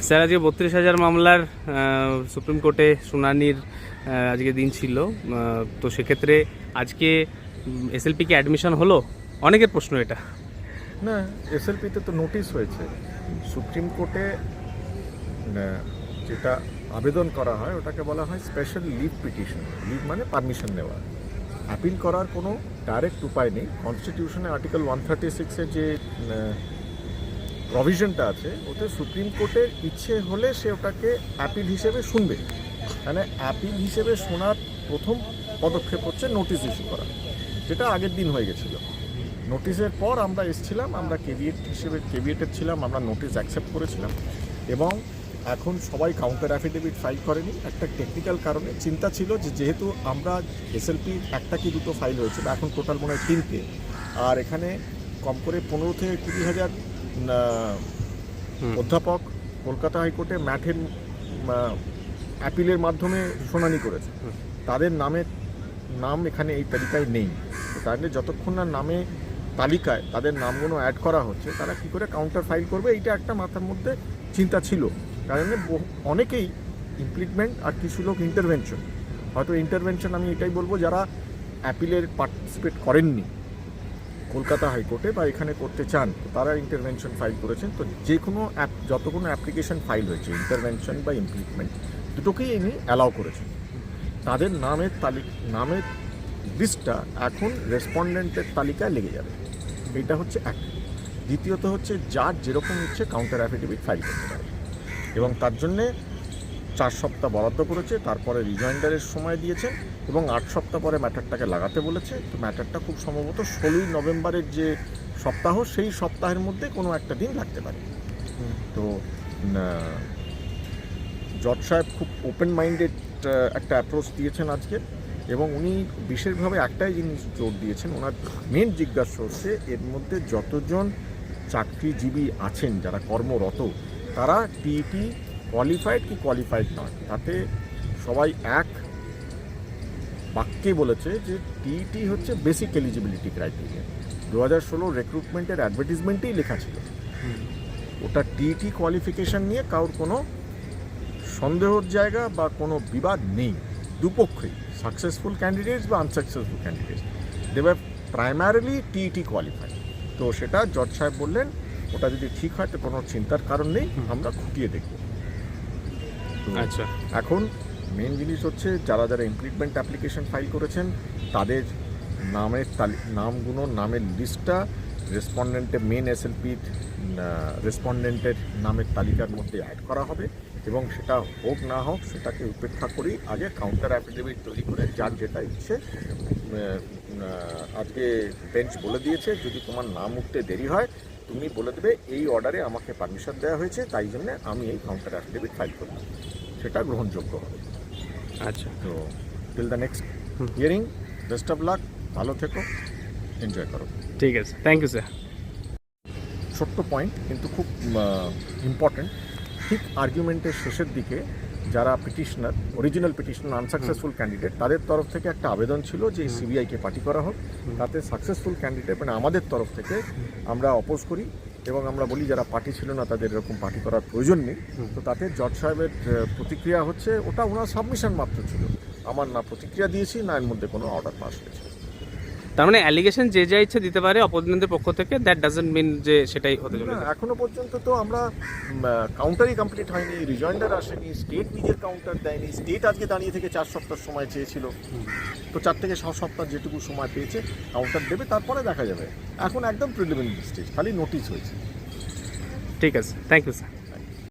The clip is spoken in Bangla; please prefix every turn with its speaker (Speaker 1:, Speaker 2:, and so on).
Speaker 1: স্যার, আজকে 32,000 মামলার সুপ্রিম কোর্টে শুনানির আজকে দিন ছিল, তো সেক্ষেত্রে আজকে এসএলপিকে অ্যাডমিশন হলো? অনেকের প্রশ্ন এটা।
Speaker 2: না, এসএলপিতে তো নোটিশ হয়েছে। সুপ্রিম কোর্টে যেটা আবেদন করা হয় ওটাকে বলা হয় স্পেশাল লিভ পিটিশন। লিভ মানে পারমিশন নেওয়া। অ্যাপিল করার কোনো ডাইরেক্ট উপায় নেই। কনস্টিটিউশনে আর্টিকেল 136-এর যে প্রভিশনটা আছে ওতে সুপ্রিম কোর্টের ইচ্ছে হলে সে ওটাকে অ্যাপিল হিসেবে শুনবে। মানে অ্যাপিল হিসেবে শোনার প্রথম পদক্ষেপ হচ্ছে নোটিশ ইস্যু করা, যেটা আগের দিন হয়ে গেছিলো। নোটিশের পর আমরা এসেছিলাম, আমরা কেভিয়েটেড ছিলাম, আমরা নোটিশ অ্যাকসেপ্ট করেছিলাম এবং এখন সবাই কাউন্টার অ্যাফিডেভিট ফাইল করেনি। একটা টেকনিক্যাল কারণে চিন্তা ছিল যে যেহেতু আমরা এসএলপি একটা কি দুটো ফাইল হয়েছে, বা এখন টোটাল মনে হয় 3টে, আর এখানে কম করে 15 থেকে 20,000 অধ্যাপক কলকাতা হাইকোর্টে ম্যাথের অ্যাপিলের মাধ্যমে শুনানি করেছে, তাদের নাম এখানে এই তালিকায় নেই। তাহলে যতক্ষণ না নামে তালিকায় তাদের নামগুলো অ্যাড করা হচ্ছে, তারা কী করে কাউন্টার ফাইল করবে, এইটা একটা মাথার মধ্যে চিন্তা ছিল। কারণ অনেকেই ইমপ্লিটমেন্ট আর কিছু লোক ইন্টারভেনশন, হয়তো ইন্টারভেনশন আমি এটাই বলবো যারা অ্যাপিলের পার্টিসিপেট করেননি কলকাতা হাইকোর্টে বা এখানে করতে চান, তো তারা ইন্টারভেনশন ফাইল করেছেন। তো যে কোনো যত কোনো অ্যাপ্লিকেশন ফাইল হয়েছে, ইন্টারভেনশন বা ইমপ্লিটমেন্ট, দুটোকেই ইনি অ্যালাউ করেছেন। তাদের নামের লিস্টটা এখন রেসপন্ডেন্টের তালিকায় লেগে যাবে, এইটা হচ্ছে এক। দ্বিতীয়ত হচ্ছে যার যেরকম ইচ্ছে কাউন্টার অ্যাফিডেভিট ফাইল করতে পারে, এবং তার জন্যে 4 সপ্তাহ বরাদ্দ করেছে, তারপরে রিজয়েন্ডারের সময় দিয়েছেন এবং 8 সপ্তাহ পরে ম্যাটারটাকে লাগাতে বলেছে। তো ম্যাটারটা খুব সম্ভবত 16ই নভেম্বরের যে সপ্তাহ, সেই সপ্তাহের মধ্যে কোনো একটা দিন লাগতে পারে। তো জজ সাহেব খুব ওপেন মাইন্ডেড একটা অ্যাপ্রোচ দিয়েছেন আজকে, এবং উনি বিশেষভাবে একটাই জিনিস জোর দিয়েছেন। ওনার মেন জিজ্ঞাসা হচ্ছে এর মধ্যে যতজন চাকরিজীবী আছেন যারা কর্মরত, তারা টিইটি কোয়ালিফাইড কি কোয়ালিফাইড নয়। তাতে সবাই এক বাক্যে বলেছে যে টিইটি হচ্ছে বেসিক এলিজিবিলিটি ক্রাইটেরিয়া। 2016 রিক্রুটমেন্টের অ্যাডভার্টিজমেন্টেই লেখা ছিল, ওটা টিইটি কোয়ালিফিকেশান নিয়ে কারোর কোনো সন্দেহর জায়গা বা কোনো বিবাদ নেই। দুপক্ষেই সাকসেসফুল ক্যান্ডিডেটস বা unsuccessful candidates, they were primarily TET qualified. তো সেটা জজ সাহেব বললেন ওটা যদি ঠিক হয় তো কোনো চিন্তার কারণ নেই, আমরা খুঁটিয়ে দেখব।
Speaker 1: আচ্ছা,
Speaker 2: এখন মেন জিনিস হচ্ছে যারা যারা ইমপ্লিটমেন্ট অ্যাপ্লিকেশন ফাইল করেছেন তাদের নামের লিস্টটা রেসপন্ডেন্টের মেন এসএলপির রেসপন্ডেন্টের নামের তালিকার মধ্যে অ্যাড করা হবে, এবং সেটা হোক না হোক সেটাকে উপেক্ষা করেই আগে কাউন্টার অ্যাফিডেভিট তৈরি করে যার যেটা ইচ্ছে। আজকে বেঞ্চ বলে দিয়েছে যদি তোমার নাম উঠতে দেরি হয় তুমি বলে দেবে এই অর্ডারে আমাকে পারমিশন দেওয়া হয়েছে, তাই জন্য আমি এই কাউন্টার অ্যাফিডেভিট ফাইল করব, সেটা গ্রহণযোগ্য হবে।
Speaker 1: আচ্ছা,
Speaker 2: তো till the next hearing, best of luck, ভালো থেকো, এনজয় করো।
Speaker 1: ঠিক আছে, থ্যাংক ইউ স্যার।
Speaker 2: ছোট্ট পয়েন্ট কিন্তু খুব ইম্পর্ট্যান্ট। ঠিক আর্গুমেন্টের শেষের দিকে যারা petitioner, original petitioner unsuccessful candidate, তাদের তরফ থেকে একটা আবেদন ছিল যে সিবিআইকে পার্টি করা হোক। তাতে সাকসেসফুল ক্যান্ডিডেট মানে আমাদের তরফ থেকে আমরা অপোজ করি, এবং আমরা বলি যারা পার্টি ছিল না তাদের এরকম পার্টি করার প্রয়োজন নেই। তো তাতে জজ সাহেবের প্রতিক্রিয়া হচ্ছে ওটা ওনার সাবমিশন মাত্র ছিল, আমার না প্রতিক্রিয়া দিয়েছি না এর মধ্যে কোনো অর্ডার পাস হয়েছে।
Speaker 1: তার মানে অ্যালিগেশন যে যা ইচ্ছে দিতে পারে অপোনেন্টের পক্ষ থেকে, দ্যাট ডাজন্ট মিন যে সেটাই হতে চলেছে।
Speaker 2: এখনো পর্যন্ত তো আমরা কাউন্টারই কমপ্লিট হয়নি, রিজয়েন্ডার আসেনি, স্টেট নিজের কাউন্টার দেয়নি। স্টেট আজকে দাঁড়িয়ে থেকে 4 সপ্তাহ সময় চেয়েছিল, তো 4 থেকে 6 সপ্তাহ যেটুকু সময় পেয়েছে কাউন্টার দেবে, তারপরে দেখা যাবে। এখন একদম প্রিলিমিনারি স্টেজ, খালি নোটিশ হয়েছে।
Speaker 1: ঠিক আছে, থ্যাংক ইউ স্যার।